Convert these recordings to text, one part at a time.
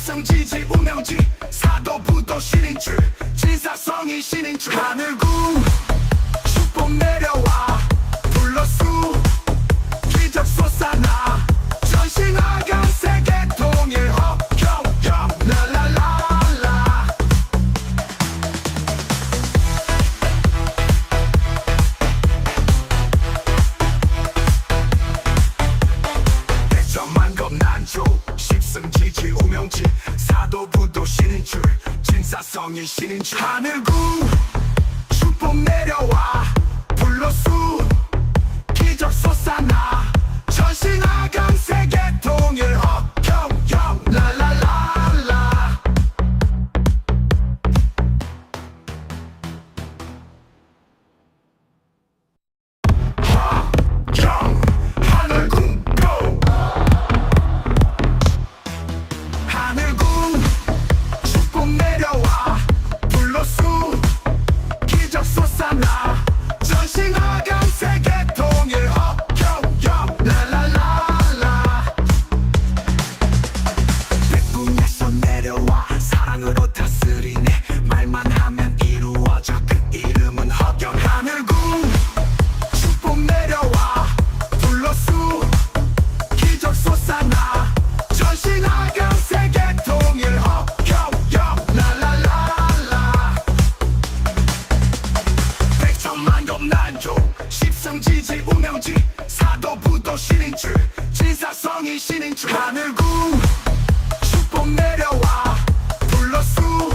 십성지지 우명지 사도부도 신인 줄 진사성이 신인 줄 하늘궁 축복 내려와 불러수 기적 솟아나 전신하강 세계 통일 허경영 랄랄랄라 대전만 겁난조 십성지지 우명지 사도부도 신인 줄 진사성이 신인 줄 하늘궁 축복 내려와 불러수 기적 솟아나 전신하강 세계 통일 허경영 랄랄랄라 허경 하늘궁 고 하늘궁 축복 내려와 불러수 기적 솟아나 전신하강 세계 통일 허경영 랄랄랄라 백궁에서 내려와 사랑으로 다스리네 말만 하면 이루어져 그 이름은 허경 하늘궁 축복 내려와 불러수 기적 솟아나 전신하강 세계 통일 허경영 랄랄랄라 백천만 겁난조 십성지지 우명지 사도부도 신인 줄 진사성이 신인 줄 하늘궁 축복 내려와 불러수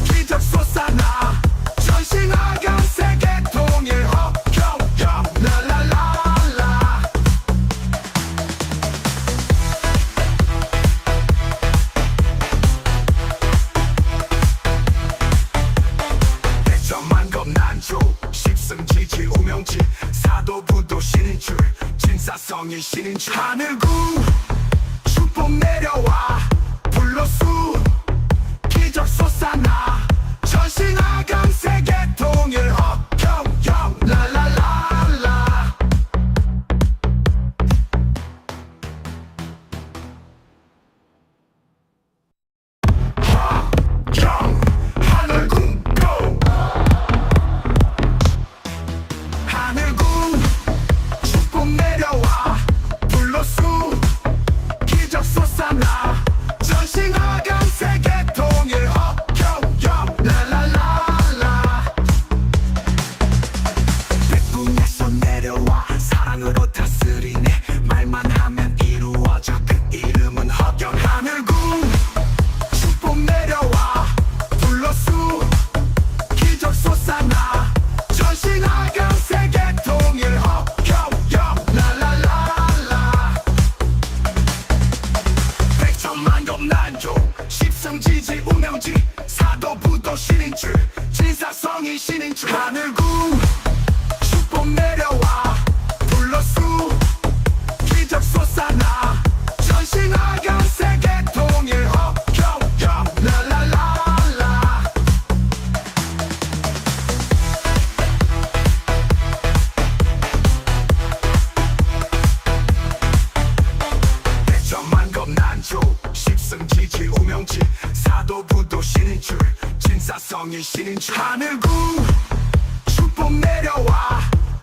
기적 솟아나 전신하강 세계 통일 허경영 랄랄랄라 대전만 겁난조 십성지지 우명지 사도부도 신인 줄 진사성이 신인 줄 하늘궁 축복 내려와 불러수 기적 솟아나 전신하강 세계 통일 허경영 랄랄랄라 허경 하늘궁 고 하늘궁 축복 내려와 불러수 기적 솟아나 전신하강 세계 통일 허경영 랄랄랄라 백궁에서 내려와 사랑으로 다스리네 말만 하면 이루어져 그 이름은 허경 하늘궁 축복 내려와 불러수 기적 솟아나 전신하강 세계 통일 허경영 랄랄랄라 백천만 겁난조 십성지지 우명지 사도부도 신인 줄 진사성이 신인 줄 하늘궁 축복 내려와 불러수 기적 솟아나 전신하강 세계 통일 허경영 랄랄랄라 대전만 겁난조 십성지지 우명지 사도부도 신인 줄 진사성이 신인 줄 하늘궁 축복 내려와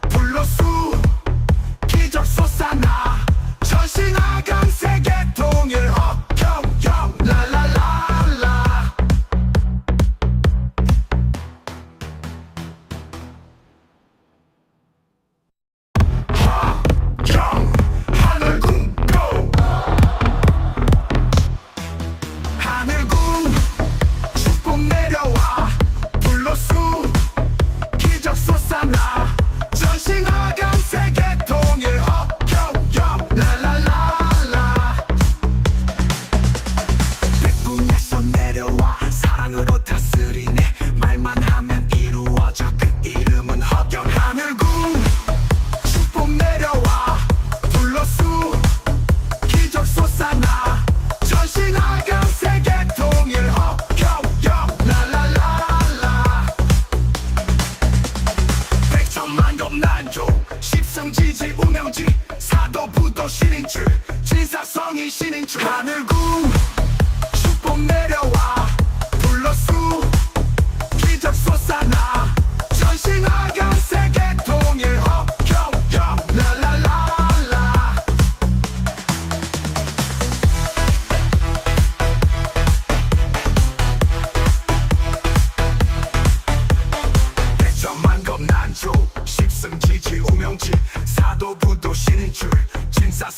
불러수 기적 솟아나 전신하강 세계 통일 허경영 랄랄랄라 허경 하늘궁 고 하늘궁 축복 내려와 불러수 기적 솟아나 전신하강 세계 통일 허경영 랄랄랄라 백궁에서 내려와 사랑으로 다스리네 말만 하면 이루어져 그 이름은 허경 하늘궁 축복 내려와 불러수 기적 솟아나 전신하강 세계 통일 허경영 랄랄랄라 백천만 겁난조 십성지지 우명지 사도부도 신인 줄 진사성이 신인 줄 하늘궁 축복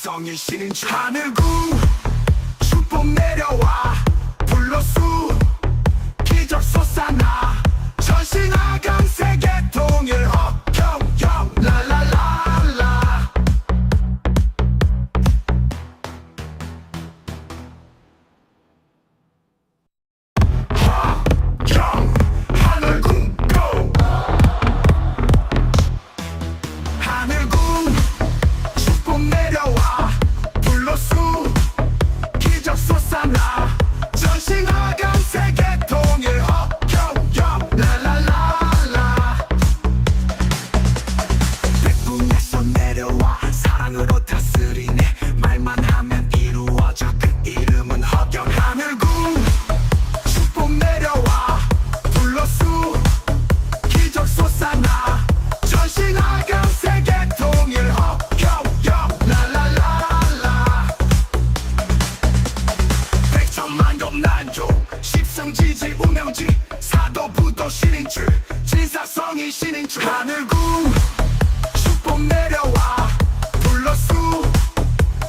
진사성이 신인 줄 하늘궁 축복 내려와 불로수 기적 솟아나 전신하강 세계 통일 허경영 랄랄랄라 허경 하늘궁 고 하늘궁 축복 내려와 불로수 기적 솟아나 전신하강 세계 통일 허경영 랄랄랄라 백궁에서 내려와 사랑으로 다스리네 말만 하면 이루어져 그 이름은 허경 하늘궁 축복 내려와 불로수 기적 솟아나 전신하강 세계 통일 허경영 랄랄랄라 백천만 겁난종 십성지지 우명지 사도부도 신인줄 진사성이 신인줄 하늘궁 축복 내려와 불로수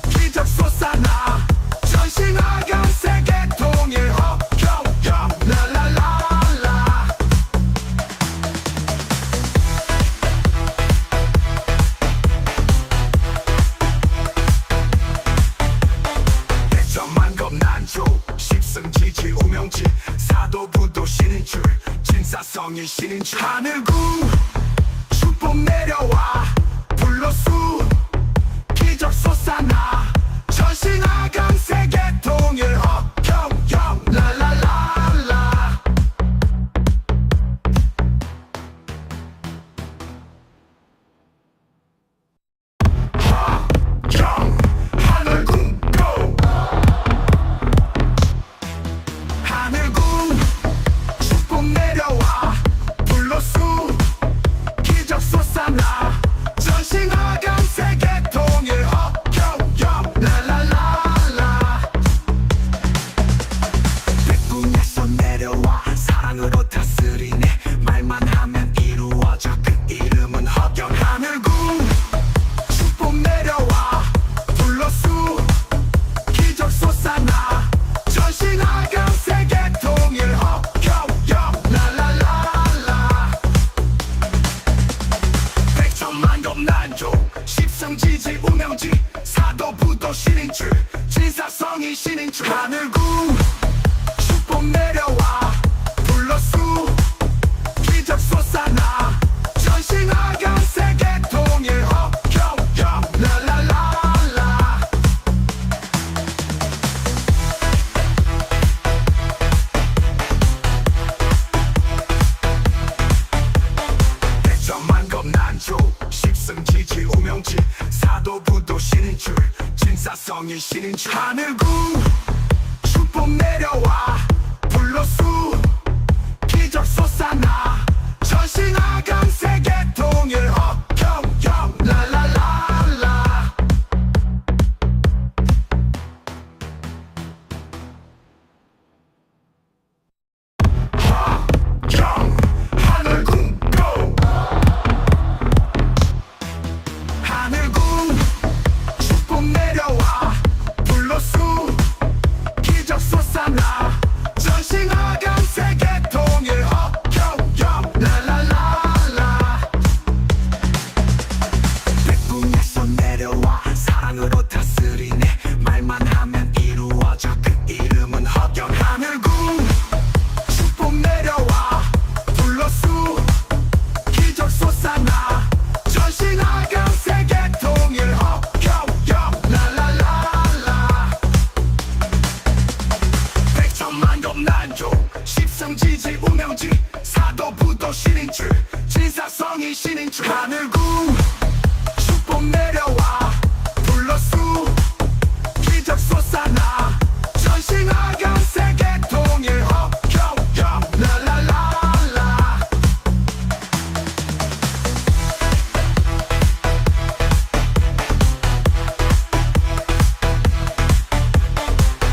기적 솟아나 전신하강 세계 통일 허경영 랄랄랄라 백천만 겁난종 십성지지 우명지 사도부도 신인줄 진사성이 신인줄 하늘궁 축복 내려와 불로수 기적 솟아나 전신하강 세계 통일 허경영 랄랄랄라 허경 하늘궁 고 하늘궁 축복 내려와 불로수 기적 솟아나 전신하강 세계 통일 허경영 랄랄랄라 백궁에서 내려와 사랑으로 다스리네 말만 하면 이루어져 그 이름은 허경 하늘궁 축복 내려와 불로수 기적 솟아나 전신하강 세계 통일 허경영 랄랄랄라 백천만 겁난종 십성지지 우명지 사도부도 신인줄 진사성이 신인줄 하늘궁 축복 내려와 불로수 기적 솟아나 전신하강 세계 통일 허경영 랄랄랄라 백천만 겁난종 십성지지 우명지 사도부도 신인줄 진사성이 신인줄 하늘궁 축복 내려와 불로수 기적 솟아나 전신하강 세계 통일 허경영 랄랄랄라 허경 하늘궁 고 하늘궁 축복 내려와 불로수 기적 솟아나 전신하강 세계 통일 허경영 랄랄랄라 백궁에서 내려와 사랑으로 다스리네 말만 하면 이루어져 그 이름은 허경 하늘궁 축복 내려와 불로수 기적 솟아나 전신하강 세계 통일 허경영 랄랄랄라 백천만 겁난종 십성지지 우명지 사도부도 신인줄 진사성이 신인줄 하늘궁 축복 내려와 불로수 기적 솟아나 전신하강 세계 통일 허경영 랄랄랄라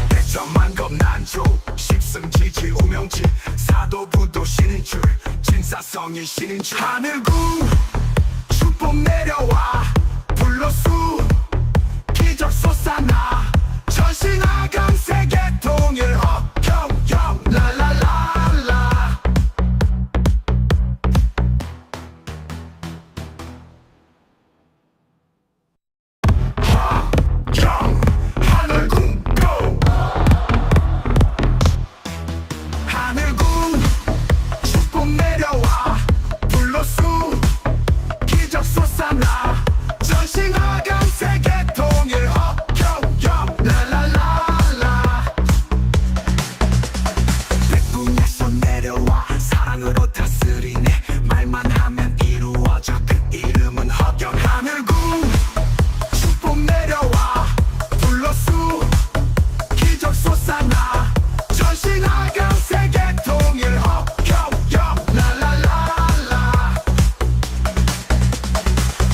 백천만 겁난종 십성지지 우명지 사도부도 신인줄 진사성이 신인줄 하늘궁 축복 내려와 불로수 기적 기적 솟아나 전신하강 세계 통일 허경영 랄랄랄라 허경 하늘궁 고 하늘궁 축복 내려와 불로수 기적 솟아나 전신하강 세계 통일 허경영 랄랄랄라 백궁에서 내려와 사랑으로 다스리네 말만 하면 이루어져 그 이름은 허경 하늘궁 축복 내려와 불로수 기적 솟아나 전신하강 세계 통일 허경영 랄랄랄라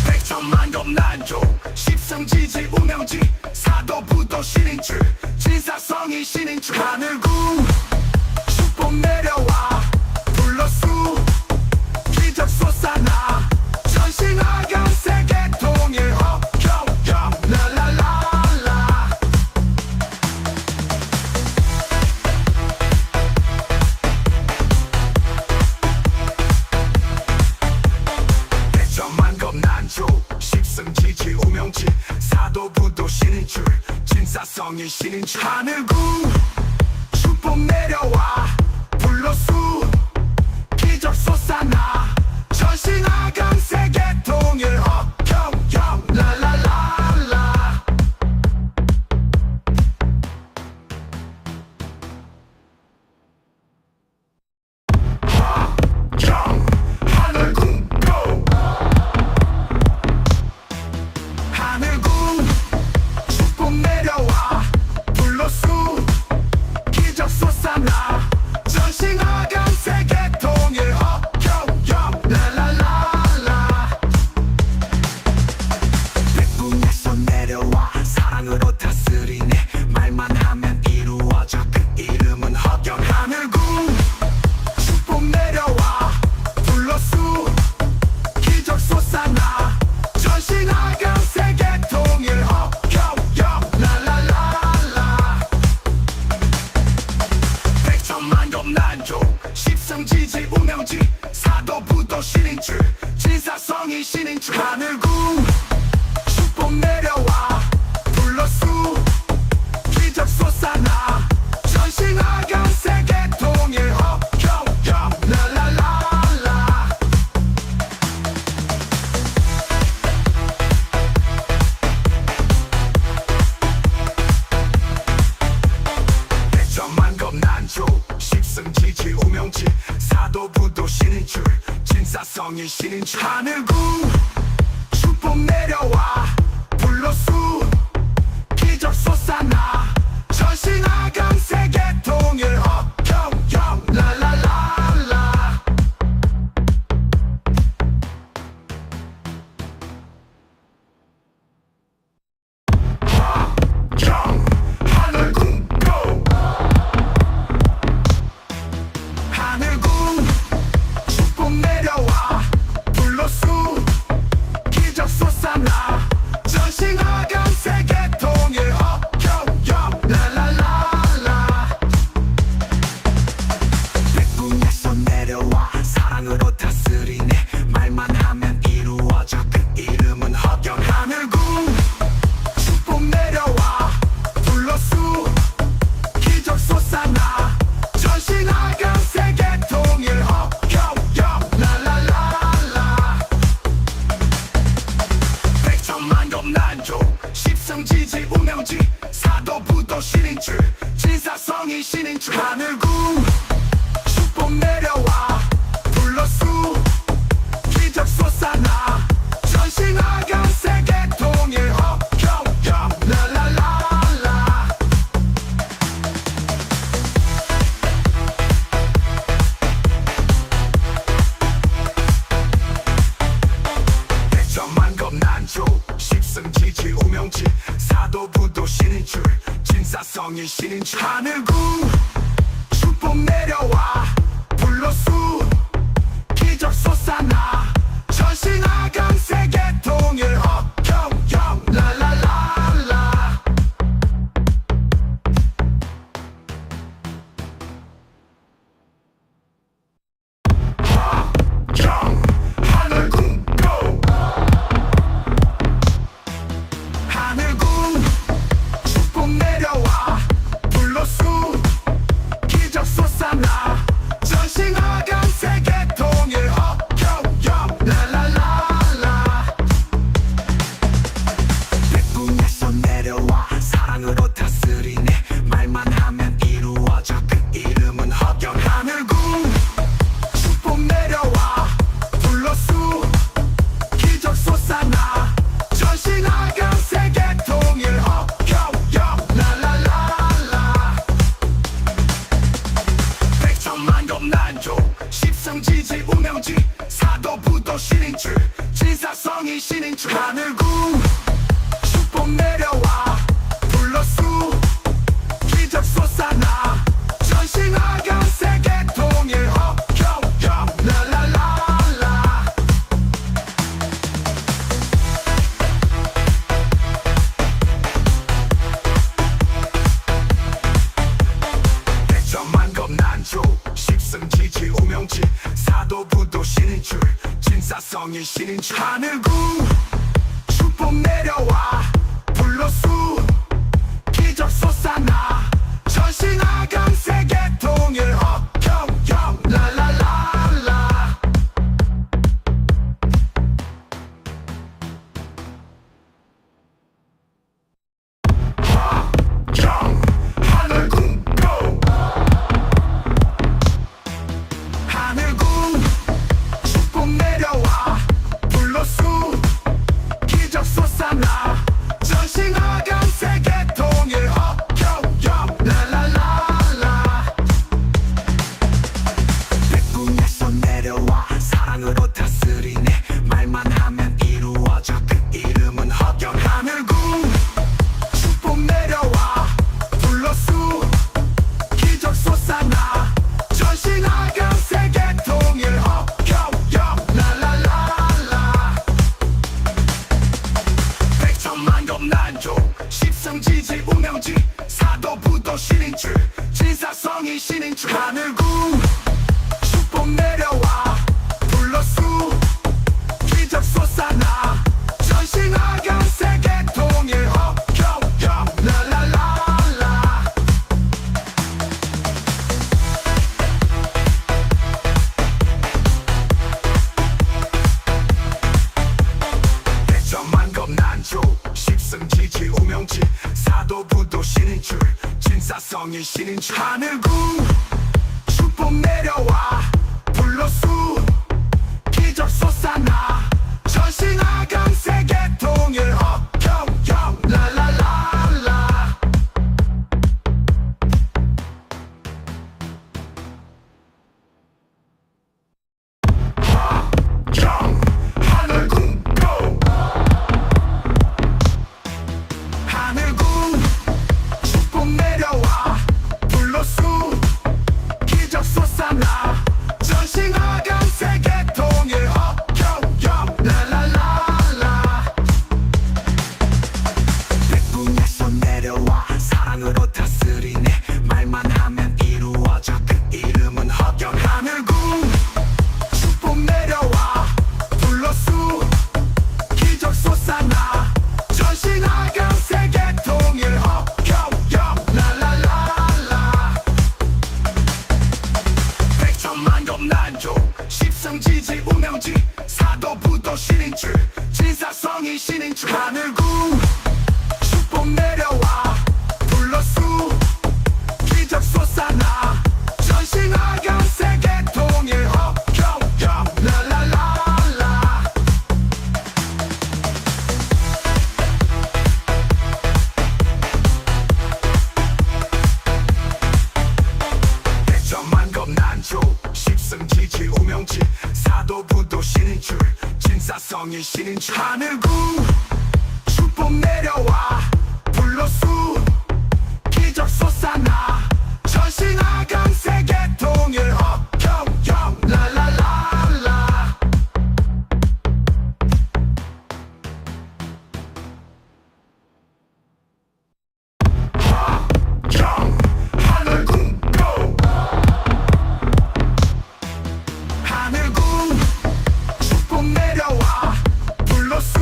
백천만금 난조 십성지지 우명지 사도부도 신인줄 진사성이 신인줄 하늘궁 축복 내려와 불로수 기적 솟아나 전신하강 세계 통일 허경영 랄랄랄라 백천만금 난조 십성지지 우명지 사도부도 신인줄 진사성이 신인줄 하늘궁 축복 내려와 불로수 기적 솟아나 전신하강 세계 통일 허경영 랄랄랄라 허경 하늘궁 고 하늘궁 축복 내려와 불로수 기적 솟아나 전신하강 세계 통일 허경영 랄랄랄라 백궁에서 내려와 사랑으로 다스리네 말만 하면 이루어져 그 이름은 허경 하늘궁 축복 내려와 불로수 기적 솟아나 전신하강 세계 통일 허경영 랄랄랄라 백천만금 난조 십성지지 우명지 사도부도 신인줄 진사성이 신인줄 하늘궁 축복 내려와 불로수 기적 솟아나 전신하강 세계 통일 허경영 랄랄랄라 백천만금 난조 십성지지 우명지 사도부도 신인줄 진사성이 신인줄 하늘궁 축복 내려와 불로수 기적 솟아나 전신하강 세계 통일 허경영 랄랄랄라 허경 하늘궁 고 하늘궁 축복 내려와 불로수 기적 솟아나 전신하강 세계 통일 허경영 랄랄랄라 백궁에서 내려와 사랑으로 다스리네 말만 하면 이루어져 그 이름은 허경 하늘궁 축복 내려와 불로수 기적 솟아나 전신하강 세계 통일 허경영 랄랄랄라 백천만금 난조 십성지지 우명지 사도부도 신인줄 진사성이 신인줄 하늘궁 축복 내려와 불로수 기적 솟아나 전신하강 세계 통일 허경영 랄랄랄라 백천만금 난조 십성지지 우명지 사도부도 신인줄 진사성이 신인줄 하늘궁 축복 내려와 불로수 기적 솟아나 전신하강 세계 통일 허경영 랄랄랄라 십성지지 우명지 사도부도 신인줄 진사성이 신인줄 하늘궁 축복 내려와 불러수 기적 솟아나 전신하강 세계 통일 허경영 랄랄랄라 백천만겁 난조 십성지지 우명지 사도부도 신인줄 진사성이 신인줄 하늘궁 축복 내려와 불러수 기적 솟아나 전신하강 세계 통일 허경영 랄랄랄라 허경 하늘궁 고 하늘궁 축복 내려와 불러수 기적 솟아나 전신하강 세계 통일 허경영 랄랄랄라 백궁에서 내려와 사랑으로 다스리네 말만 하면 이루어져 그 이름은 허경 하늘궁 축복 내려와 불러수 기적 솟아나 전신하강 세계 통일 허경영 랄랄랄라 백천만겁 난조 십성지지 우명지 사도부도 신인줄 진사성이 신인줄 하늘궁 축복 내려와 불러수 기적 솟아나 전신하강 세계 통일 허경영 랄랄랄라 백천만겁 난조 십성지지 우명지 사도부도 신인줄 진사성이 신인줄 하늘궁 축복 내려와 불러수 기적 솟아나 전신하강 세계 통일 허경영 랄랄랄라 허경 하늘궁 고 하늘궁 축복 내려와 불러수 기적 솟아나 전신하강 세계 통일 허경영 랄랄랄라 백궁에서 내려와 사랑으로 다스리네 말만 하면 이루어져 그 이름은 허경 하늘궁 축복 내려와 불러수 기적 솟아나 전신하강 세계 통일 허경영 랄랄랄라 백천만겁 난조 십성지지 우명지 사도부도 신인줄 진사성이 신인줄 하늘궁 축복 내려와 불러수 기적 솟아나 전신하강 세계 통일 허경영 랄랄랄라 백천만겁 난조 십성지지 우명지 사도부도 신인줄 진사성이 신인줄 하늘궁 축복 내려와 불러수 기적 솟아나 전신하강 세계 통일 허경영 랄랄랄라 허경 하늘궁 고 하늘궁 축복 내려와 불러수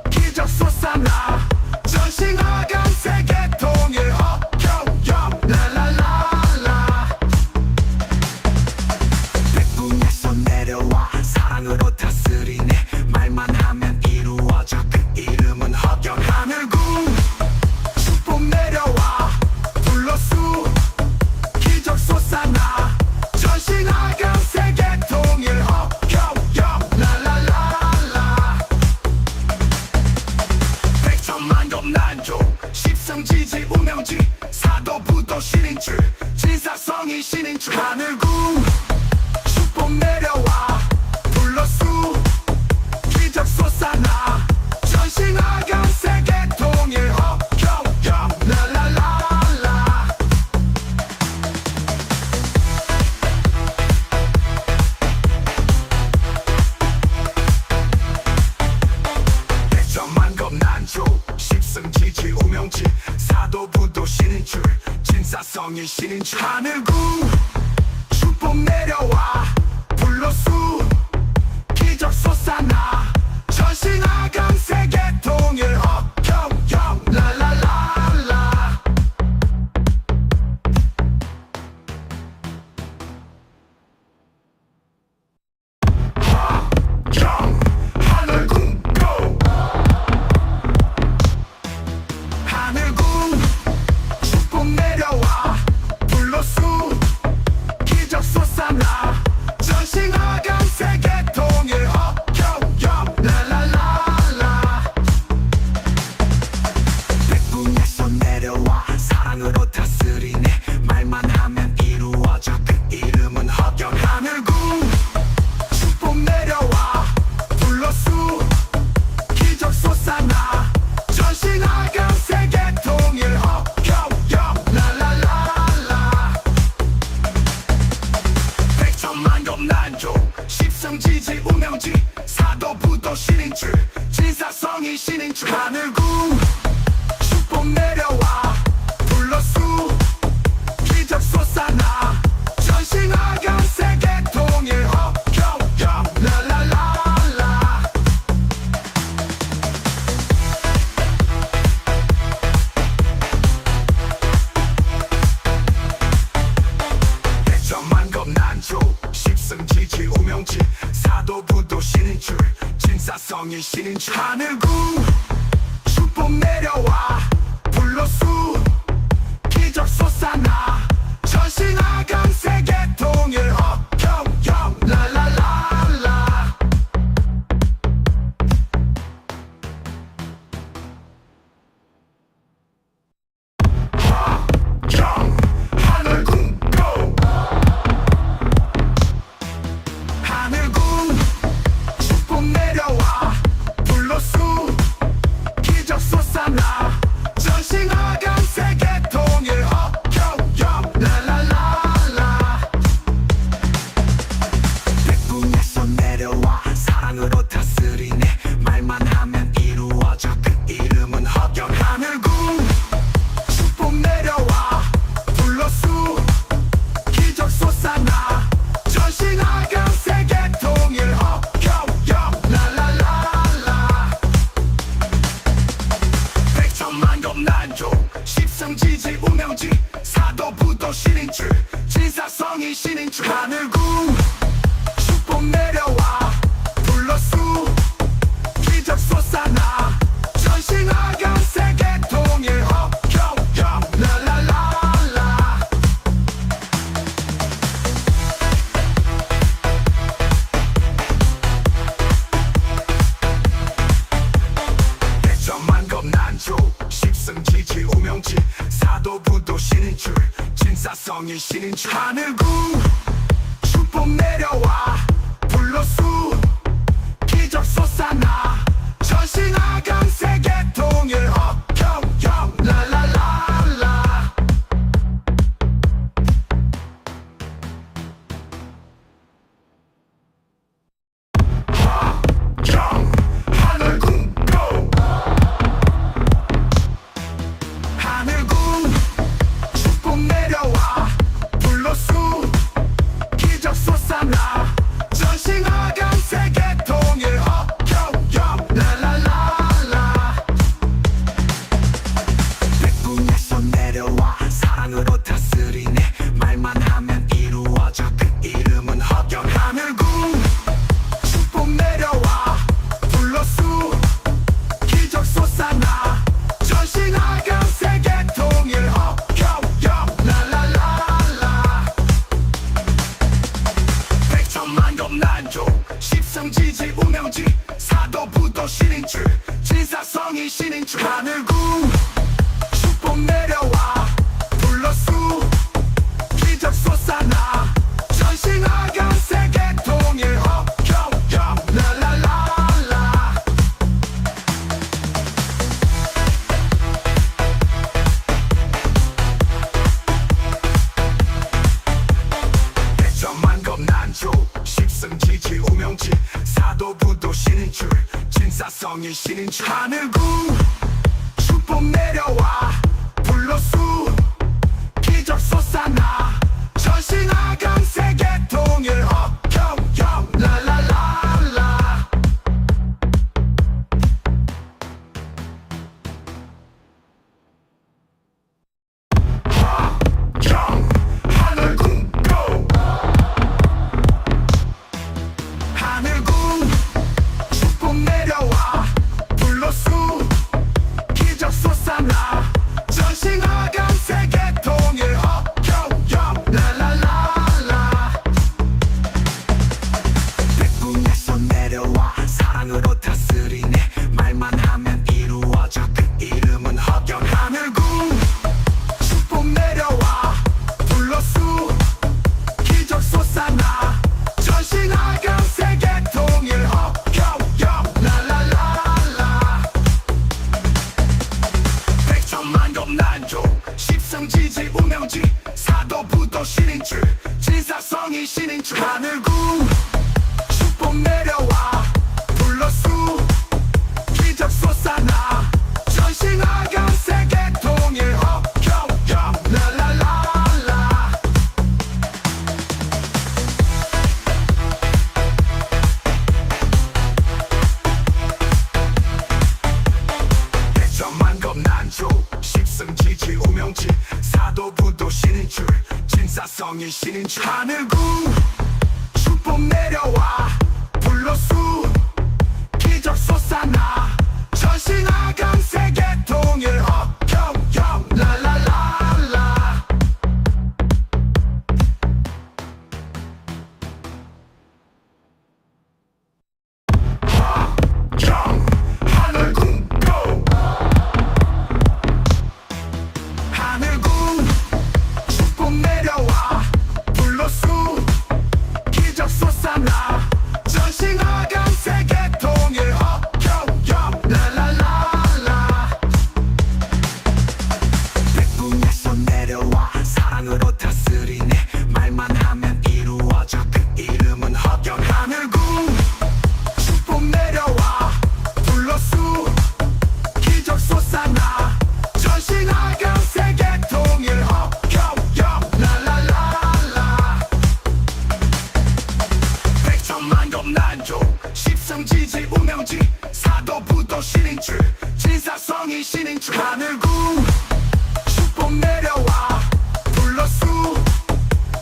기적 솟아나 전신하강 세계 통일 허경영 랄랄랄라 백궁에서 내려와 사랑으로 다스리네 말만 하면 이루어져 그 이름은 허경 하늘궁 축복 내려와 불러수 기적 솟아나 전신하강 세계 통일 허경영 랄랄랄라 백천만겁 난조 십성지지 우명지 사도부도 신인줄 진사성이 신인줄 하늘궁 축복 진사성이 신인 줄 하늘궁 축복 내려와 불로수 기적 솟아나 전신하강 세계 통일 허경영 랄랄랄라 허경 하늘궁 고 하늘궁 축복 내려와 불로수 기적 솟아나 전신하강 세계 통일 허경영 랄랄랄라 백궁에서 내려와 사랑으로 다스리네 말만 하면 이루어져 그 이름은 허경 하늘궁 축복 내려와 불로수 기적 솟아나 전신하강 세계 통일 허경영 랄랄랄라 백천만급 난종 십성지지 우명지 사도부도 신인줄 진사성이 신인줄 하늘궁 축복 내려와 불로수 기적 솟아나 전신하강 세계 통일 허경영 랄랄랄라 백천만급 난조 십성지지 우명지 사도부도 신인줄 진사성이 신인줄 하늘궁 축복 내려와 불로수 기적 솟아나 전신하강 세계 통일 허경영 랄랄랄라 허경 하늘궁 고 하늘궁 축복 내려와 불로수 기적 솟아나 전신하강 세계 통일 허경영 랄랄랄라 백궁에서 내려와 사랑으로 다스리네 말만 하면 이루어져 그 이름은 허경 하늘궁 축복 내려와 불로수 기적 솟아나 전신하강 세계 통일 허경영 랄랄랄라 백천만급 난종 십성지지 우명지 사도부도 신인줄 진사성이 신인줄 하늘궁 축복 내려와 불로수 기적 솟아나 전신하강 세계 통일 허경영 랄랄랄라 백천만급 난조 십성지지 우명지 사도부도 신인줄 진사성이 신인줄 하늘궁 축복 내려와 불로수 기적 솟아나 전신하강 세계 통일 허경영 랄랄랄라 허경 하늘궁 고 하늘궁 축복 내려와 불로수 기적 솟아나 전신하강 세계 통일 허경영 랄랄랄라 백궁에서 내려와 사랑으로 다스리네 말만 하면 이루어져 그 이름은 허경 하늘궁 축복 내려와 불로수 기적 솟아나 전신하강 세계 통일 허경영 랄랄랄라 백천만급 난종 십성지지 우명지 사도부도 신인줄 진사성이 신인줄 하늘궁 축복 내려와 불로수 기적 솟아나 전신하강 세계 통일 허경영 랄랄랄라 백천만급 난조 십성지지 우명지 사도부도 신인줄 진사성이 신인줄 하늘궁 축복 내려와 불로수 기적 줄 하늘궁 축복 내려와 불러수 기적 솟아나 전신하강 세계 통일 허경영 랄랄랄라 백천만겁 난조 십승지지 우명지 사도부도 신인 줄 진사성이 신인 줄 하늘궁 축복 내려와 불러수 기적 솟아나 전신하강 세계 통일 허경영 랄랄랄라 허경 하늘궁 고 하늘궁 축복 내려와 불러수 기적 솟아나 전신하강 세계 통일 허경영 랄랄랄라 백궁에서 내려와 사랑으로 다스리네 말만 하면 이루어져 그 이름은 허경 하늘궁 축복 내려와 불러수 기적 솟아나 전신하강 세계 통일 허경영 랄랄랄라 백천만겁 난조 십성지지 우명지 사도부도 신인 줄 진사성이 신인 줄 하늘궁 축복 내려와 불러수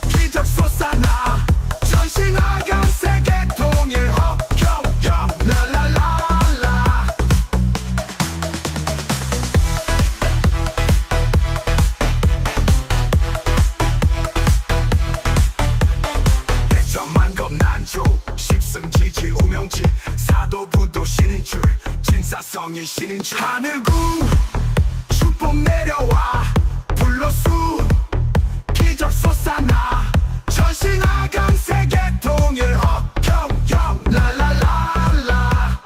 기적 솟아나 전신하강 세계 통일 허경영 랄랄랄라 백천만겁 난조 십승지지 우명지 사도부도 신인 줄 진사성이 신인 줄 하늘궁 축복 내려와 불러수 기적 솟아나 전신하강 세계 통일 허경영 랄랄랄라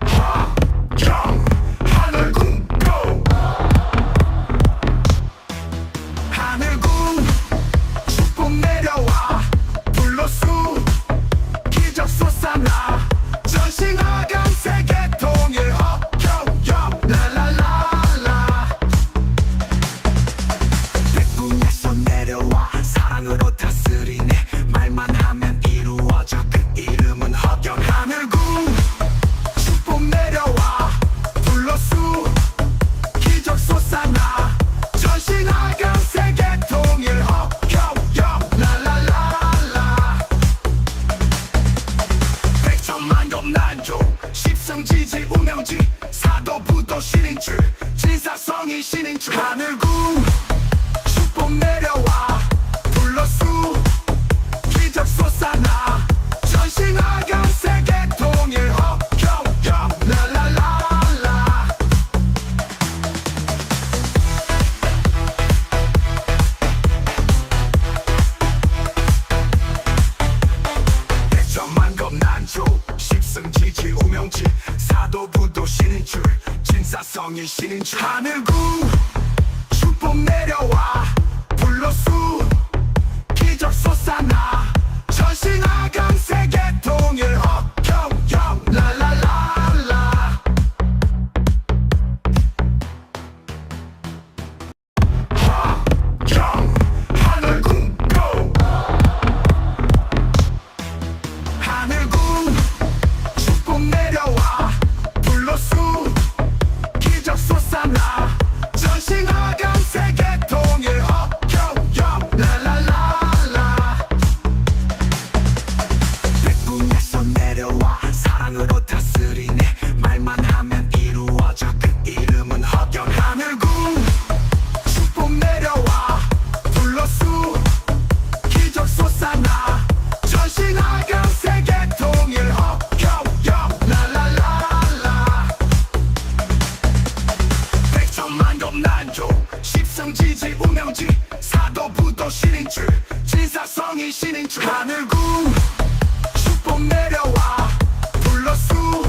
허경 하늘궁 고 하늘궁 축복 내려와 불러수 기적 솟아나 전신하강 세계 통일 허경영 랄랄랄라 백궁에서 내려와 사랑으로 다스리네 말만 하면 이루어져 그 이름은 허경 하늘궁 축복 내려와 불러수 기적 솟아나 전신하강 세계 통일 허경영 랄랄랄라 백천만겁 난조 십성지지 우명지 사도부도 신인 줄 진사성이 신인 줄 하늘궁 축복 내려와 불러수 기적 솟아나 전신하강 세계 통일 허경영 랄랄랄라 백천만겁 난조 십승지지 우명지 사도부도 신인 줄 진사성이 신인 줄 하늘궁 축복 내려와 불러수 기적 솟아나 전신하강 세계 통일 허경영 랄랄랄라 허경 하늘궁 고 하늘궁 축복 내려와 불러수 기적 솟아나 전신하강 세계 통일 허경영 랄랄랄라 백궁에서 내려와 사랑으로 다스리네 말만 하면 이루어져 그 이름은 허경 하늘궁 축복 내려와 불러수 기적 솟아나 전신하강 세계 통일 허경영 랄랄랄라 백천만겁 난조 십성지지 우명지 사도부도 신인 줄 진사성이 신인 줄 하늘궁 축복 내려와 불러수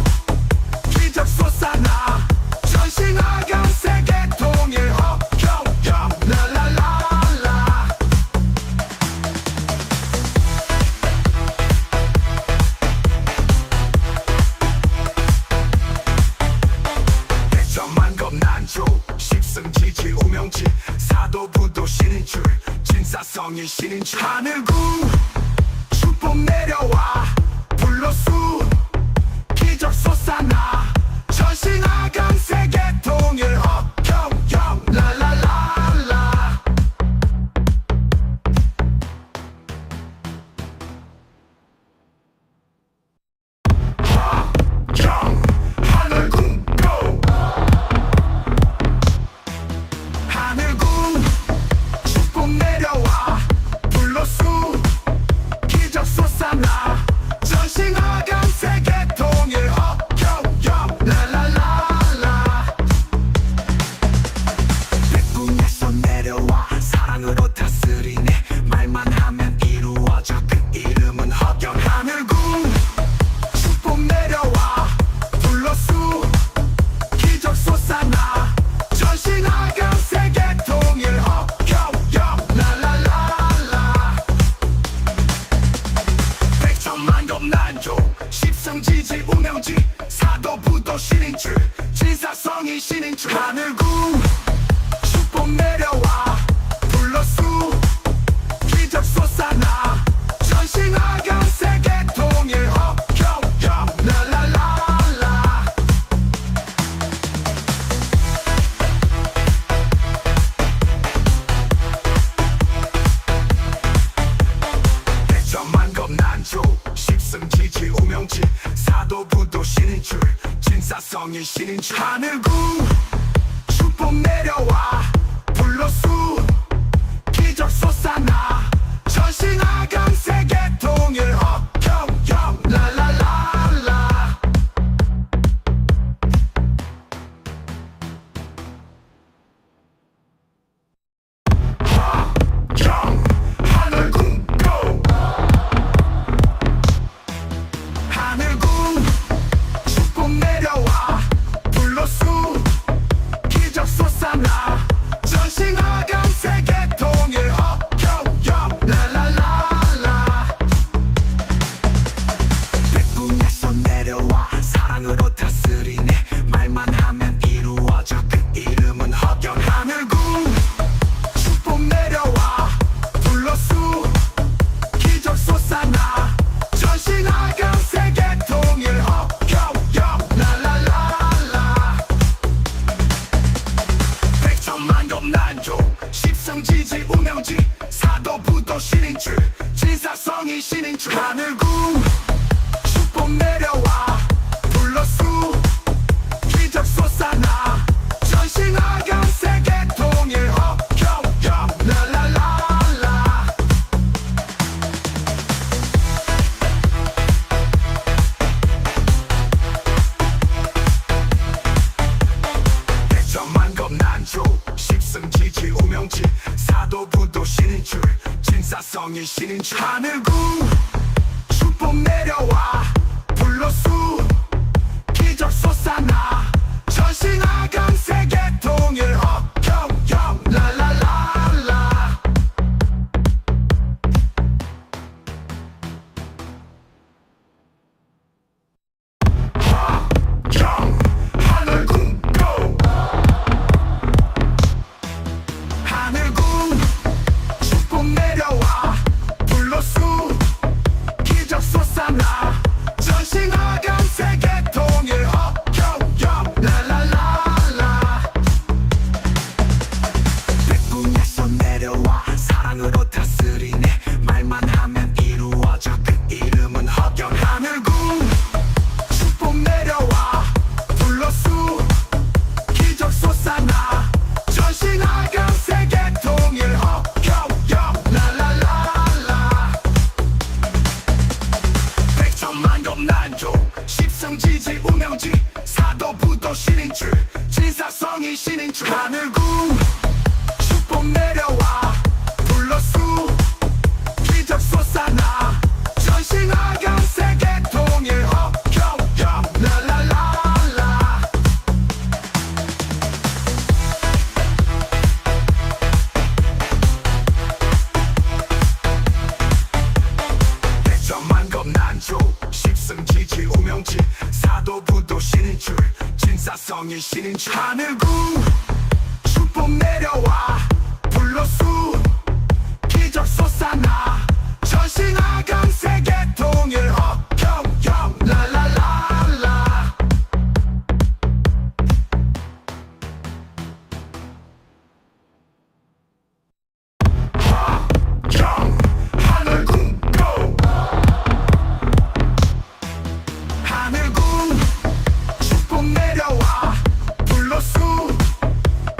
기적 솟아나 전신하강 세계 통일 우명지 사도부도 신인 줄 진사성이 신인 줄 하늘궁 축복 내려와 불로수 기적 솟아나 전신하강 세계 통일 허경영 랄랄랄라 허경 하늘궁 고 하늘궁 축복 내려와 불로수 기적 솟아나 전신하강 세계 통일 허경영 랄랄랄라 백궁에서 내려와 사랑으로 다스리네 말만 하면 이루어져 그 이름은 허경 하늘궁 축복 내려와 불로수 기적 솟아나 전신하강 세계 통일 허경영 랄랄랄라 백천만급 난조 십성지지 우명지 사도부도 신인줄 진사성이 신인줄 하늘궁 축복 내려와 불로수 기적 솟아나 전신하강 세계 통일 허경영 랄랄랄라 백천만급 난조 십성지지 우명지 사도부도 신인줄 진사성이 신인줄 하늘궁 축복 내려와 불로수 기적 솟아나 전신하강 세계 통일 허경영 랄랄랄라 허경 하늘궁 고 하늘궁 축복 내려와 불로수 기적 솟아나 전신하강 세계 통일 허경영 랄랄랄라 백궁에서 내려와 사랑으로 다스리네 말만 하면 이루어져 그 이름은 허경 하늘궁 축복 내려와 불로수 기적 솟아나 전신하강 세계 통일 허경영 랄랄랄라 백천만급 난조 십성지지 우명지 사도부도 신인줄 진사성이 신인줄 하늘궁 축복 내려와 불로수 기적 솟아나 전신하강 세계 통일 허경영 랄랄랄라 백천만급 난조 십성지지 우명지 사도부도 신인줄 진사성이 신인줄 하늘궁 축복 내려와 불로수 기적 솟아나 전신하강 세계 통일 허경영 랄랄랄라 허경 하늘궁 고 하늘궁 축복 내려와 불로수 기적 솟아나 전신하강 세계 통일 허경영 랄랄랄라 백궁에서 내려와 사랑으로 다스리네 말만 하면 이루어져 그 이름은 허경 하늘궁 축복 내려와 불로수 기적 솟아나 전신하강 세계 통일 허경영 랄랄랄라 백천만급 난조 십성지지 우명지 사도부도 신인줄 진사성이 신인줄 하늘궁 축복 내려와 불로수 기적 솟아나 전신하강 세계 통일 허경영 랄랄랄라 백천만급 난조 십성지지 우명지 사도부도 신인줄 진사성이 신인줄 하늘궁 축복 축복 내려와 불로수 기적 솟아나 전신하강 세계 통일 혁혁혁 랄랄랄라 화경 하늘 궁고 하늘 궁 축복 내려와 불로수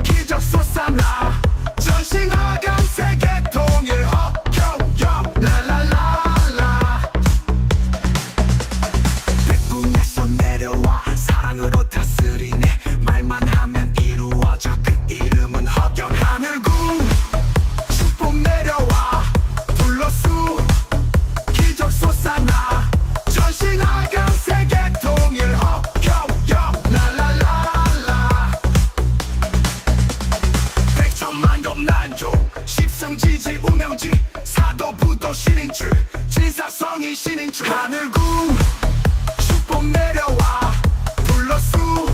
기적 솟아나 전신하강 세계 통일 혁혁혁 랄랄랄라 백궁에서 내려와 사랑으로 다스리네 말만 하면 이루어져 그 이름은 혁경 하늘궁 축복 내려와 불로수 기적 솟아나 전신하강 세계 통일 혁혁혁 랄랄랄라 백천만 겁난족 십성지지 우명지 사도부도 신인줄 진사성이 신인줄 하늘궁 축복 내려와 불로수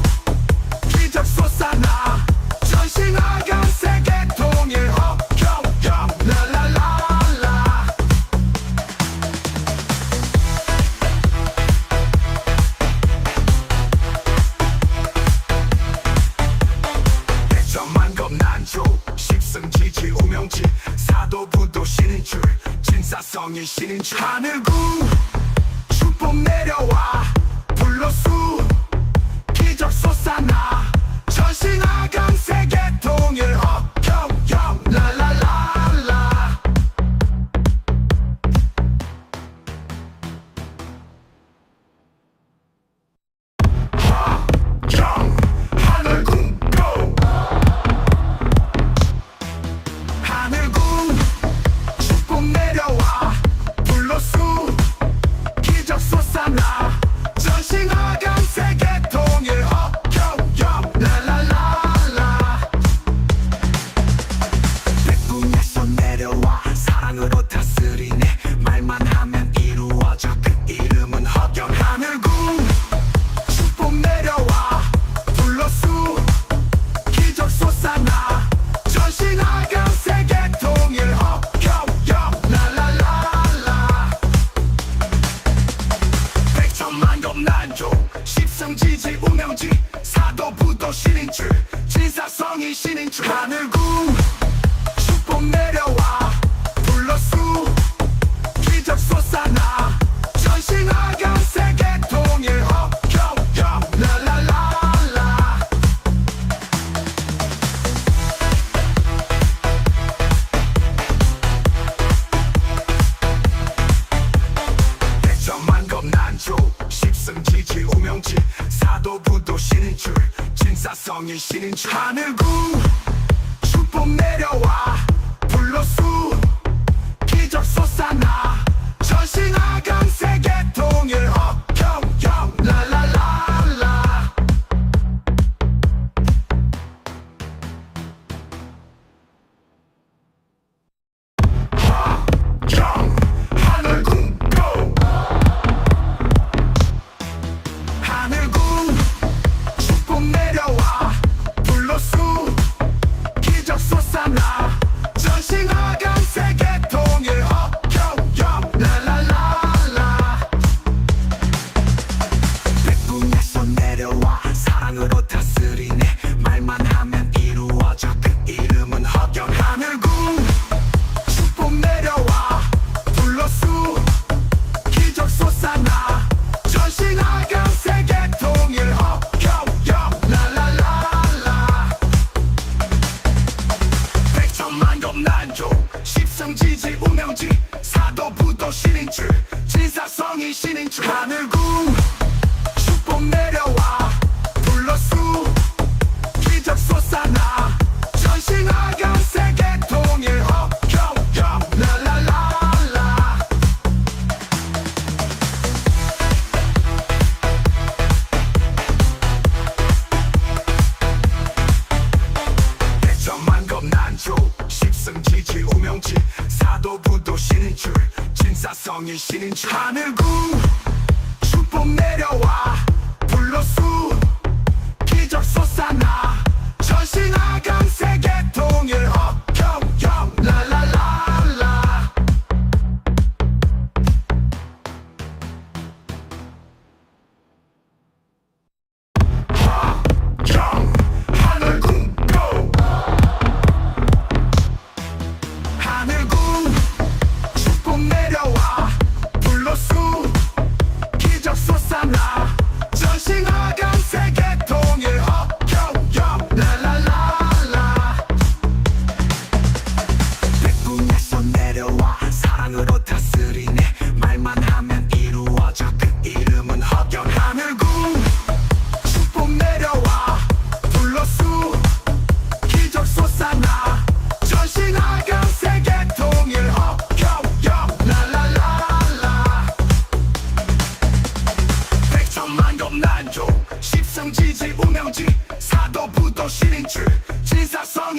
기적 솟아나 전신하강 세계 통일 혁혁혁 랄랄랄라 백천만 겁난족 십성지지 우명지 사도부도 신인줄 진사성이 신인줄 하늘궁 축복 내려와 불로수 기적 솟아나 전신하강 세계 통일 혁혁혁 랄랄랄라 화경 하늘 궁고 하늘궁 축복 내려와 불로수 기적 솟아나 전신하강 세계 통일 혁혁혁 랄랄랄라 백궁에서 내려와 사랑으로 다스리네 말만 하면 이루어져 그 이름은 혁경 하늘궁 축복 내려와 불로수 기적 솟아나 전신하강 세계 통일 혁혁혁 랄랄랄라 백천만 겁난족 십성지지 우명지 사도부도 신인줄 진사성이 신인줄 하늘궁 축복 내려와 불로수 기적 솟아나 전신하강 세계 통일 혁혁혁 랄랄랄라 백천만 겁난족 십성지지 우명지 사도부도 신인줄 진사성이 신인줄 하늘궁 축복 내려와 불로수 기적 솟아나 전신하강 세계 통일 혁혁혁 랄랄랄라 화경 하늘 궁고 하늘궁 축복 내려와 불로수 기적 솟아나 전신하강 세계 통일 혁혁혁 랄랄랄라 백궁에서 내려와 사랑으로 다스리네 말만 하면 이루어져 그 이름은 혁경 하늘궁 축복 내려와 불로수 기적 솟아나 전신하강 세계 통일 혁혁혁 랄랄랄라 백천만 겁난족 십성지지 우명지 사도부도 신인줄 진사성이 신인줄 하늘궁 축복 내려와 불로수 기적 솟아나 전신하강 세계 통일 혁혁혁 랄랄랄라 백천만 겁난족 십성지지 우명지 사도부도 신인줄 진사성이 신인줄 하늘궁 축복 내려와 불로수 기적 솟아나 전신하강 세계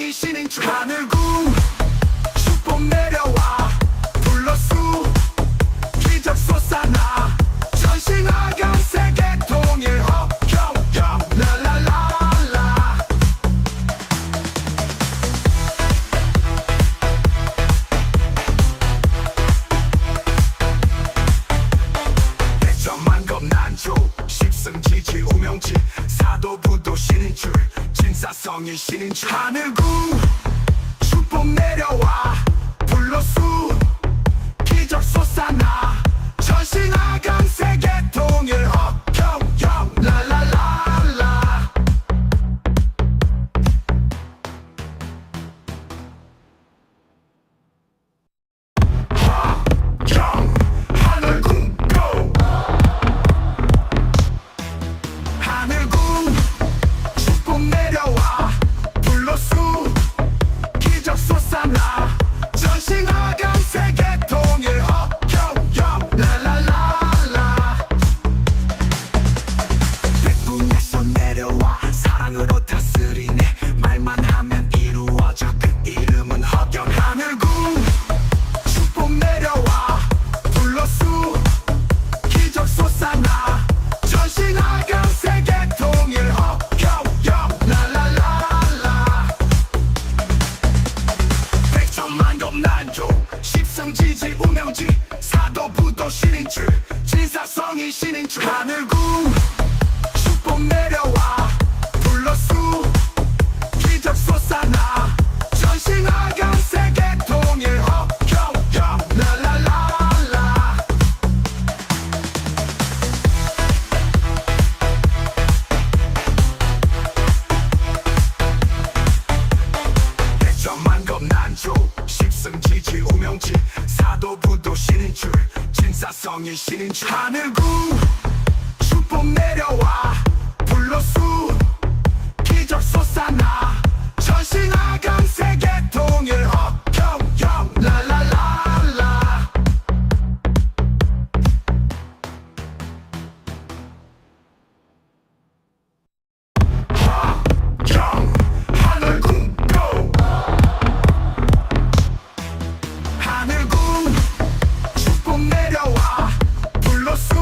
산사성이 신인출 하늘궁 축복 내려와 불러수 기적 솟아나 전신하강 세계 통일 허경영 랄랄랄라 백천만겁 난조 십승지지 오명지 사도부도 신인출 진사성이 신인출 하늘궁 축복 내려와 불러수 기적 솟아나 전신하강 세계 통일 허경영 랄랄랄라 허경 하늘궁 고 하늘궁 축복 내려와 불러수 기적 솟아나 전신하강 세계 통일 허경영 랄랄랄라 백분에서 내려와 사랑으로 다스리네 말만 하면 이루어져 그 이름은 허경 하늘궁 축복 내려와 불러수 기적 솟아나 전신하강 세계 통일 허경영 랄랄랄라 백천만겁 난조 십성지지 우명지 사도부도 신인출 진사성이 신인출 하늘궁 축복 내려와 불러수 기적 솟아나 전신하강 세계 통일 허경영 랄랄랄라 백천만겁 난조 십승지지 오명지 사도부도 신인출 진사성이 신인출 하늘궁 축복 내려와 불러수 기적 솟아나 전신하강 세계 통일 허경영 랄랄랄라 허경 하늘궁 고 하늘궁 축복 내려와 불러수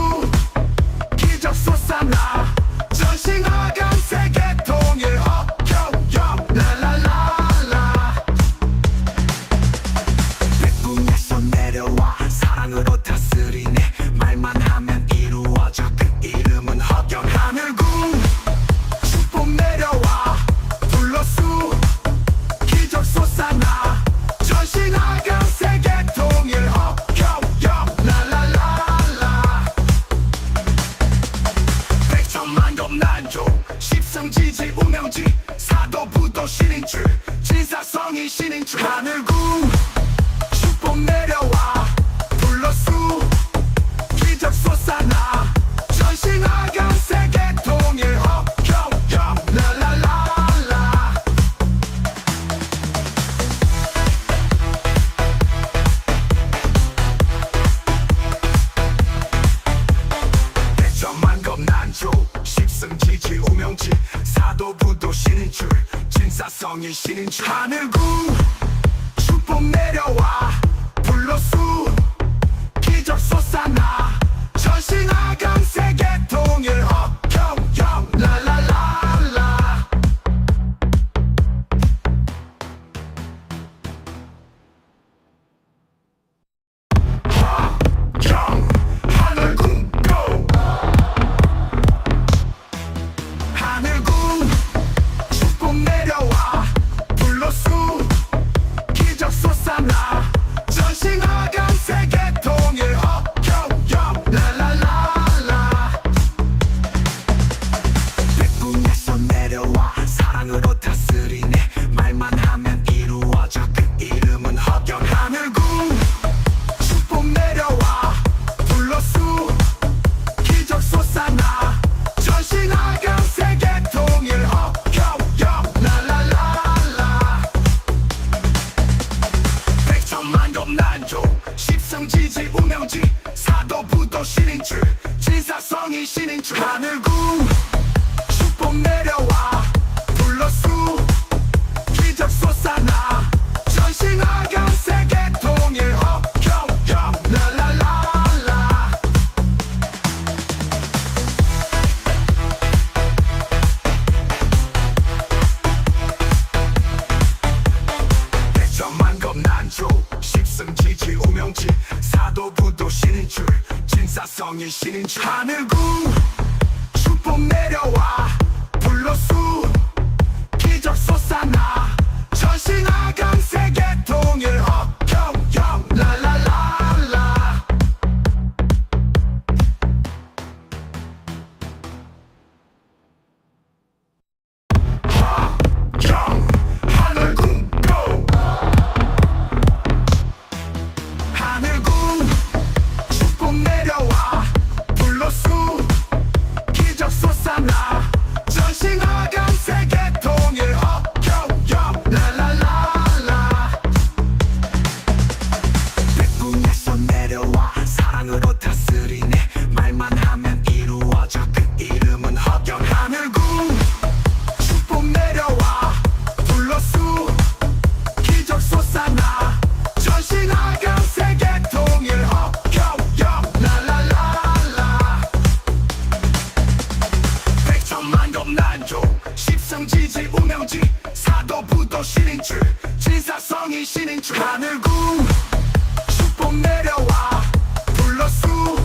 기적 솟아나 전신하강 세계 통일 허경영 랄랄랄라 백분에서 내려와 사랑으로 다스리네 말만 하면 이루어져 그 이름은 허경 하늘궁 축복 내려와 불러수 기적 솟아나 전신하강 세계 통일 허경영 랄랄랄라 백천만겁 난조 십성지지 우명지 사도부도 신인출 진사성이 신인출 하늘궁 축복 내려와 불러수 기적 솟아나 전신하강 세계 통일 허경영 랄랄랄라 백천만겁 난조 십승지지 오명지 사도부도 신인출 진사성이 신인출 하늘궁 축복 내려와 불러수 기적 솟아나 전신하강 세계 통일 허경영 랄랄랄라 허경 하늘궁 고 하늘궁 축복 내려와 불러수 기적 솟아나 전신하강 세계 통일 허경영 랄랄랄라 우명지 사도부도 신인 줄 진사성이 신인 줄 하늘궁 축복 내려와 불로수 기적 솟아나 전신하강 세계 통일 허경영 랄랄랄라 허경 하늘궁 고 하늘궁 축복 내려와 불로수 기적 솟아나 전신하강 세계 통일 허경영 랄랄랄라 백궁에서 내려와 사랑으로 다스리네 말만 하면 이루어져 그 이름은 허경 하늘궁 축복 내려와 불로수 기적 솟아나 전신하강 세계 통일 허경영 랄랄랄라 백천만급 난조 십성지지 우명지 사도부도 신인줄 진사성이 신인줄 하늘궁 축복 내려와 불로수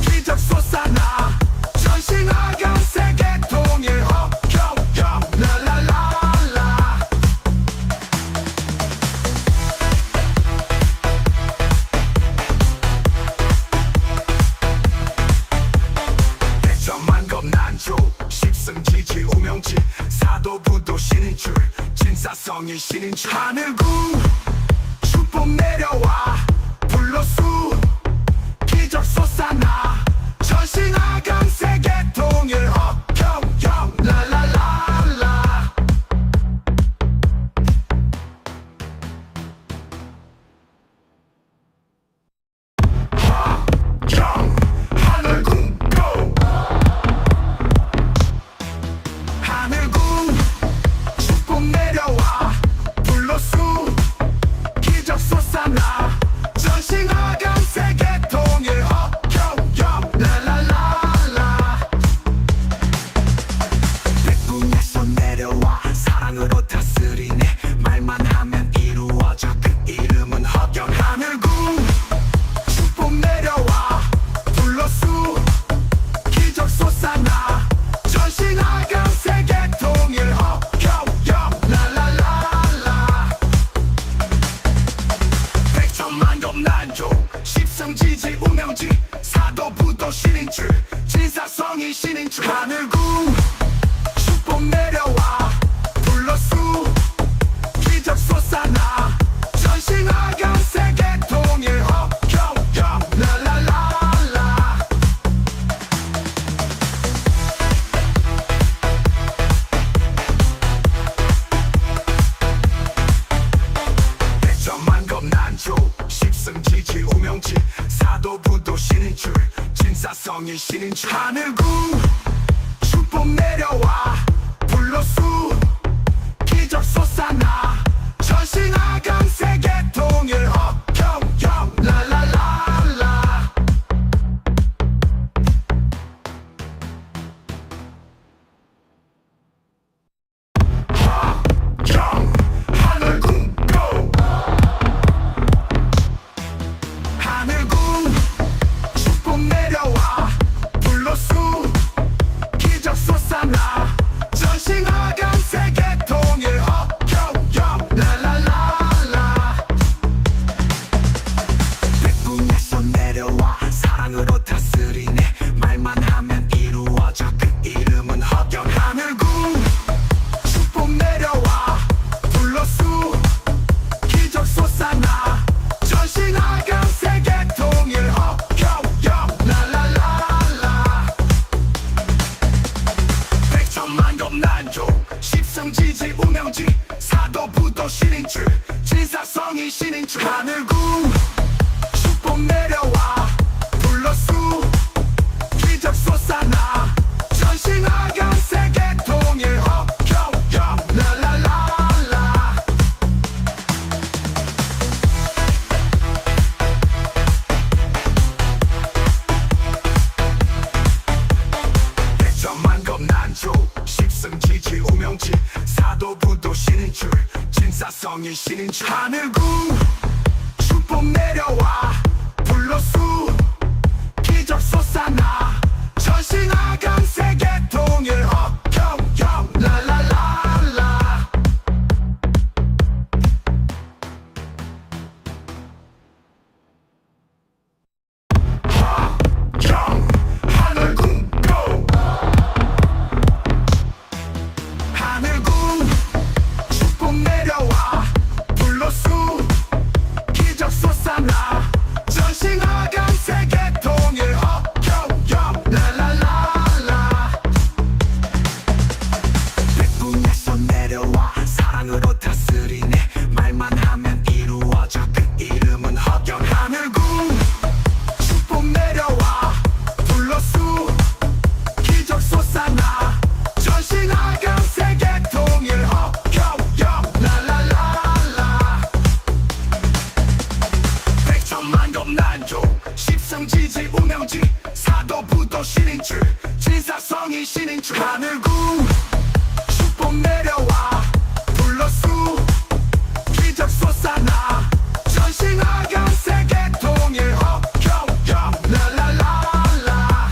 기적 솟아나 전신하강 세계 통일 허경영 랄랄랄라 백천만급 난조 십성지지 우명지 사도부도 신인줄 진사성이 신인줄 하늘궁 축복 내려와 불로수 기적 솟아나 전신하강 세계 통일 허경영 랄랄랄라 허경 하늘궁 고 하늘궁 축복 내려와 불로수 기적 솟아나 전신하강 세계 통일 허경영 랄랄랄라 백궁에서 내려와 사랑으로 다스리네 말만 하면 이루어져 그 이름은 허경 하늘궁 축복 내려와 불로수 기적 솟아나 전신하강 세계 통일 허경영 랄랄랄라 백천만급 난조 십성지지 우명지 사도부도 신인줄 진사성이 신인줄 하늘궁 축복 내려와 불로수 기적 솟아나 전신하강 세계 통일 허경영 랄랄랄라 백천만급 난조 십성지지 우명지 사도부도 신인줄 진사성이 신인줄 하늘궁 축복 내려와 불로수 기적 솟아나 전신하강 세계 통일 허경영 랄랄랄라 허경 하늘궁 고 하늘궁 축복 내려와 불로수 기적 솟아나 전신하강 세계 통일 허경영 랄랄랄라 백궁에서 내려와 사랑으로 다스리네 말만 하면 이루어져 그 이름은 허경 하늘궁 축복 내려와 불로수 기적 솟아나 전신하강 세계 통일 허경영 랄랄랄라 백천만급 난조 십성지지 우명지 사도부도 신인줄 진사성이 신인줄 하늘궁 축복 내려와 불로수 기적 솟아나 전신하강 세계 통일 허경영 랄랄랄라 백천만급 난조 십성지지 우명지 사도부도 신인줄 진사성이 신인줄 하늘궁 축복 축복 내려와 불로수 기적 솟아나 전신하강 세계 통일 혁혁혁 랄랄랄라 화경 하늘궁 고 하늘궁 축복 내려와 불로수 기적 솟아나 전신하강 세계 통일 혁혁혁 랄랄랄라 백궁에서 내려와 사랑으로 다스리네 말만 하면 이루어져 그 이름은 혁경 하늘궁 축복 내려와 불로수 기적 솟아나 전신하강 세계 통일 혁혁혁 랄랄랄라 백천만금 난조 십성지지 우명지 사도부도 신인줄 진사성이 신인줄 하늘궁 축복 내려와 불로수 기적 솟아나 전신하강 세계 통일 혁혁혁 랄랄랄라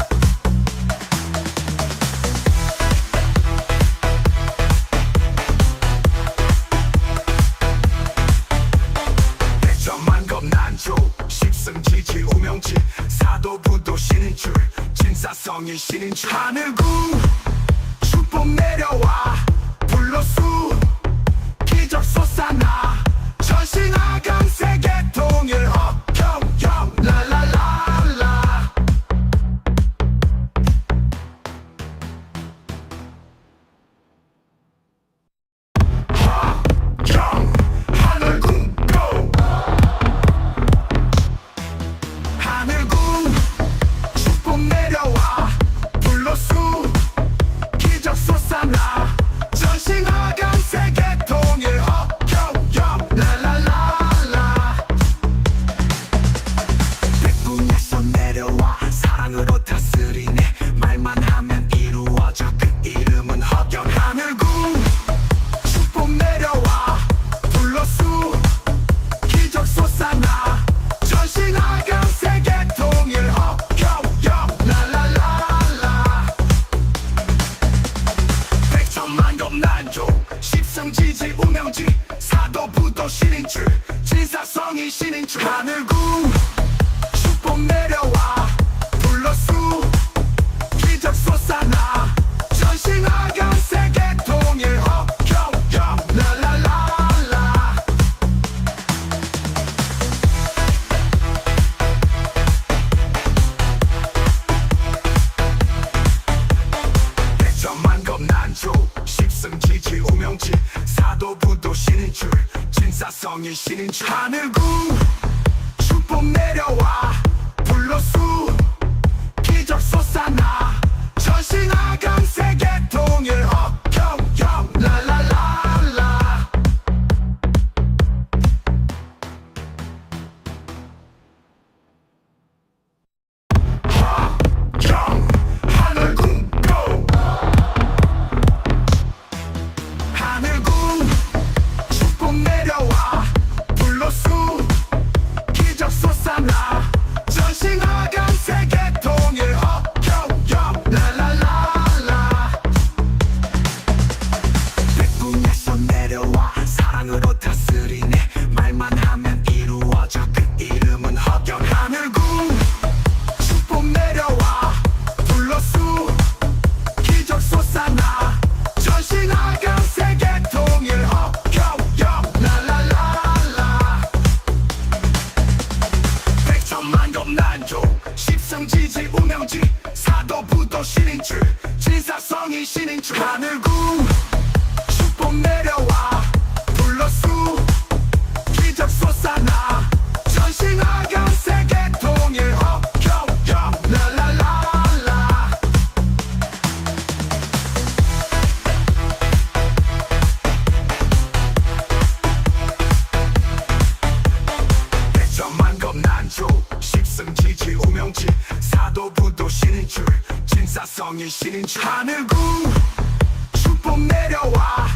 백천만금 난조 십성지지 우명지 사도부도 신인줄 진사성이 신인줄 하늘궁 축복 내려와 불로수 기적 솟아나 전신하강 세계 통일 혁혁혁 랄랄랄라 화경 하늘궁 고 하늘궁 축복 내려와 불로수 기적 솟아나 전신하강 세계 통일 혁혁혁 랄랄랄라 백궁에서 내려와 사랑으로 다스리네 말만 하면 이루어져 그 이름은 혁경 하늘궁 축복 내려와 불로수 기적 솟아나 전신하강 세계 통일 혁혁혁 랄랄랄라 백천만금 난조 십성지지 우명지 사도부도 신인줄 진사성이 신인줄 하늘궁 축복 내려와 불로수 기적 솟아나 전신하강 세계 통일 혁혁혁 랄랄랄라 백천만금 난조 십성지지 우명지 사도부도 신인줄 진사성이 신인줄 하늘궁 축복 내려와 불로수 기적 솟아나 전신하강 세계 통일 혁혁혁 랄랄랄라 화경 하늘궁 고 하늘궁 축복 내려와 불로수 기적 솟아나 전신하강 세계 통일 혁혁혁 랄랄랄라 백궁에서 내려와 사랑으로 다스리네 말만 하면 이루어져 그 이름은 혁경 하늘궁 축복 내려와 불로수 기적 솟아나 전신하강 세계 통일 혁혁혁 랄랄랄라 백천만금 난조 십성지지 우명지 사도부도 신인줄 진사성이 신인줄 하늘궁 축복 내려와 불로수 기적 솟아나 전신하강 세계 통일 혁혁혁 랄랄랄라 백천만금 난조 십성지지 우명지 사도부도 신인줄 진사성이 신인줄 하늘궁 축복 내려와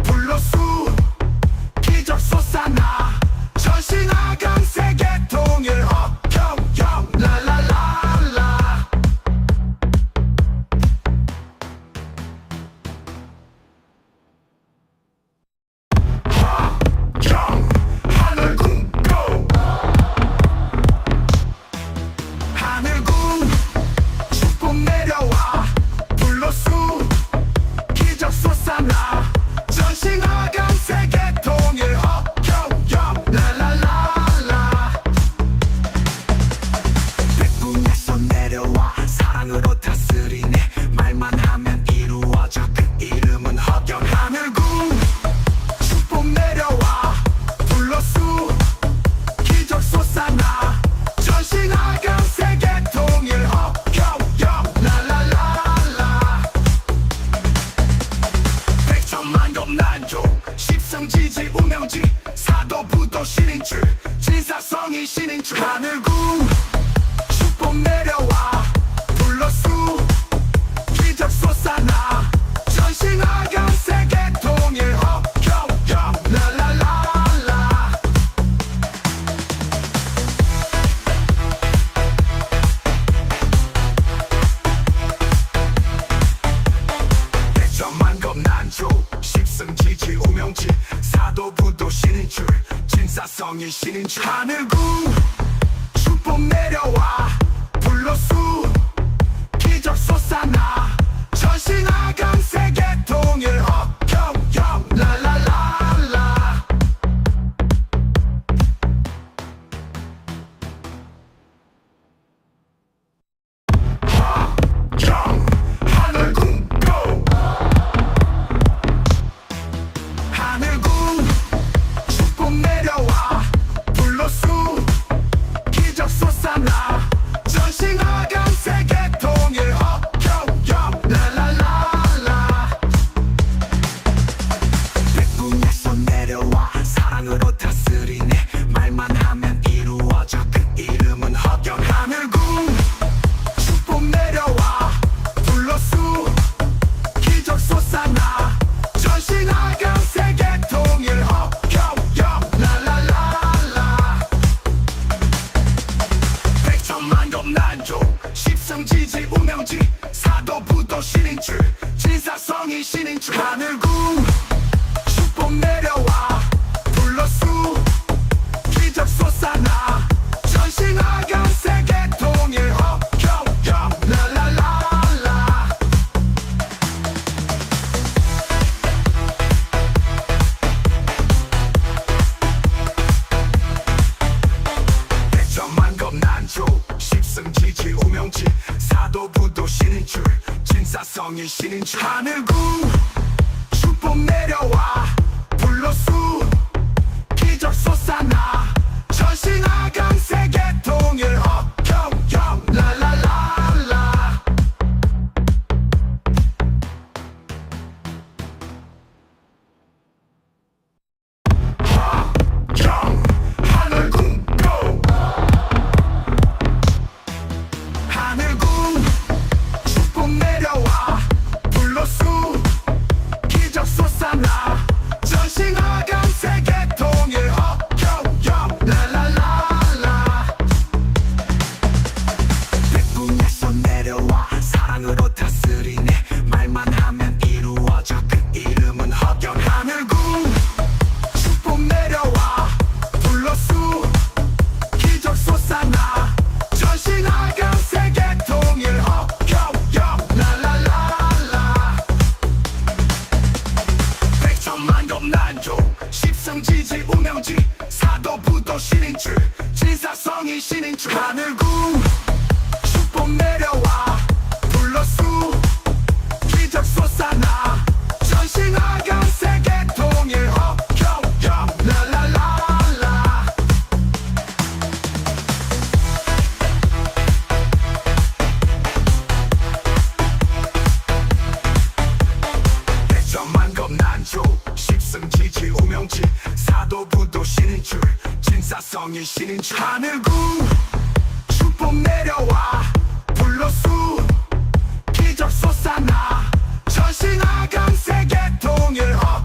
불로수 기적 솟아나 전신하강 세계 십성지지 우명지 사도부도 신인줄 진사성이 신인줄 하늘궁 축복 내려와 불러수 기적 솟아나 전신하강 세계 통일 허경영 랄랄랄라 백천만급 난조 십성지지 우명지 사도부도 신인줄 진사성이 신인줄 하늘궁 축복 내려와 불러수 기적 솟아나 전신하강 세계 통일 허경영 랄랄랄라 허경 하늘궁 고 하늘궁 축복 내려와 불러수 기적 솟아나 전신하강 세계 통일 허경영 랄랄랄라 백궁에서 내려와 사랑으로 다스리네 말만 하면 이루어져 그 이름은 허경 하늘궁 축복 내려와 불러수 기적 솟아나 전신하강 세계 통일 허경영 랄랄랄라 백천만급 난조 십성지지 우명지 사도부도 신인줄 진사성이 신인줄 하늘궁 축복 내려와 불러수 기적 솟아나 전신하강 세계 통일 허경영 랄랄랄라 백천만급 난조 십성지지 우명지 사도부도 신인줄 진사성이 신인줄 하늘궁 축복 내려와 불러수 기적 솟아나 전신하강 세계 통일 허경영 랄랄랄라 허경 하늘궁 고 하늘궁 축복 내려와 불러수 기적 솟아나 전신하강 세계 통일 허경영 랄랄랄라 백궁에서 내려와 사랑으로 다스리네 말만 하면 이루어져 그 이름은 허경 하늘궁 축복 내려와 불러수 기적 솟아나 전신하강 세계 통일 허경영 랄랄랄라 백천만급 난조 십성지지 우명지 사도부도 신인줄 진사성이 신인줄 하늘궁 축복 내려와 불러수 기적 솟아나 전신하강 세계 통일 허경영 랄랄랄라 백천만급 난조 십성지지 우명지 사도부도 신인줄 진사성이 신인줄 하늘궁 축복 내려와 불러수 기적 솟아나 전신하강 세계 통일 허